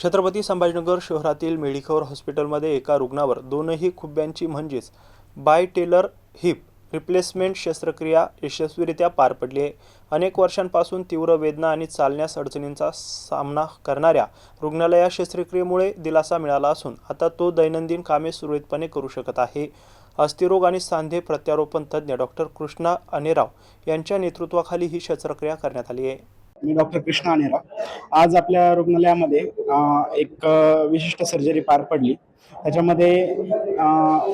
छत्रपती संभाजीनगर शहरातील मेडिकवर हॉस्पिटलमध्ये एका रुग्णावर दोनही खुब्यांची म्हणजेच बायटेलर हिप रिप्लेसमेंट शस्त्रक्रिया यशस्वीरित्या पार पडली आहे। अनेक वर्षांपासून तीव्र वेदना आणि चालण्यास अडचणींचा सामना करणाऱ्या रुग्णाला या शस्त्रक्रियेमुळे दिलासा मिळाला असून आता तो दैनंदिन कामे सुरळीतपणे करू शकत आहे। अस्थिरोग आणि सांधे प्रत्यारोपण तज्ञ डॉक्टर कृष्णा अनेराव यांच्या नेतृत्वाखाली ही शस्त्रक्रिया करण्यात आली आहे। मी डॉक्टर कृष्णा अनेराव। आज आपल्या रुग्णालयामध्ये एक विशिष्ट सर्जरी पार पडली। त्याच्यामध्ये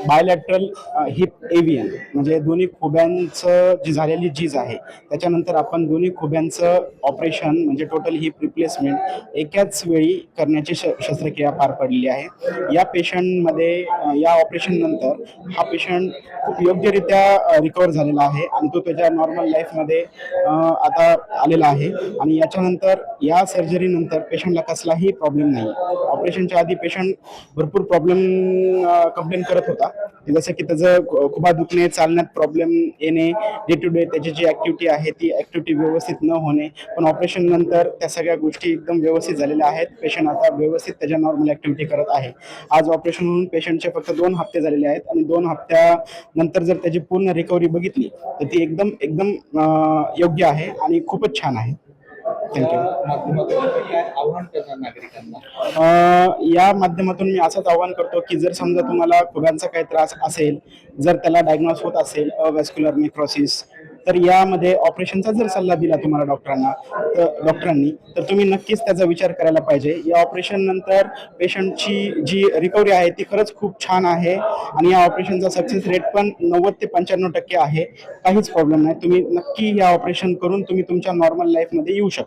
बायलॅटरल हिप एव्हियन म्हणजे दोन्ही खुब्यांचं जी झालेली झीज आहे त्याच्यानंतर आपण दोन्ही खुब्यांचं ऑपरेशन म्हणजे टोटल हिप रिप्लेसमेंट एकाच वेळी करण्याची शस्त्रक्रिया पार पडलेली आहे। या पेशंटमध्ये या ऑपरेशन नंतर हा पेशंट खूप योग्यरित्या रिकवर झालेला आहे आणि तो त्याच्या नॉर्मल लाईफमध्ये आता आलेला आहे। आणि याच्यानंतर या सर्जरी नंतर पेशंटला कसलाही प्रॉब्लेम नाही। ऑपरेशनच्या आधी पेशंट भरपूर प्रॉब्लेम कंप्लेन करत होता, जसं की त्याचं खुबा दुखणे, चालण्यात प्रॉब्लेम येणे, डे टू डे त्याची जी ऍक्टिव्हिटी आहे ती ऍक्टिव्हिटी व्यवस्थित न होणे। पण ऑपरेशन नंतर त्या सगळ्या गोष्टी एकदम व्यवस्थित झालेल्या आहेत। पेशंट आता व्यवस्थित त्याच्या नॉर्मल ऍक्टिव्हिटी करत आहे। आज ऑपरेशन होऊन पेशंटचे फक्त 2 हप्ते झालेले आहेत आणि 2 हप्त्यानंतर जर त्याची पूर्ण रिकव्हरी बघितली तर ती एकदम एकदम योग्य आहे आणि खूपच छान आहे। या माध्यमातून मी असंच आवाहन करतो की जर समजा तुम्हाला खुब्यांचा काही त्रास असेल, जर त्याला डायग्नोस होत असेल अवॅस्क्युलर नेक्रोसिस, तर यामध्ये ऑपरेशनचा जर सल्ला दिला तुम्हाला डॉक्टरांनी तर तुम्ही नक्कीच त्याचा विचार करायला पाहिजे। या ऑपरेशन नंतर पेशंटची जी रिकव्हरी आहे ती खरंच खूप छान आहे आणि या ऑपरेशनचा सक्सेस रेट पण 90 ते 95% आहे। काहीच प्रॉब्लेम नाही। तुम्ही नक्की या ऑपरेशन करून तुम्ही तुमच्या नॉर्मल लाईफमध्ये येऊ शकता।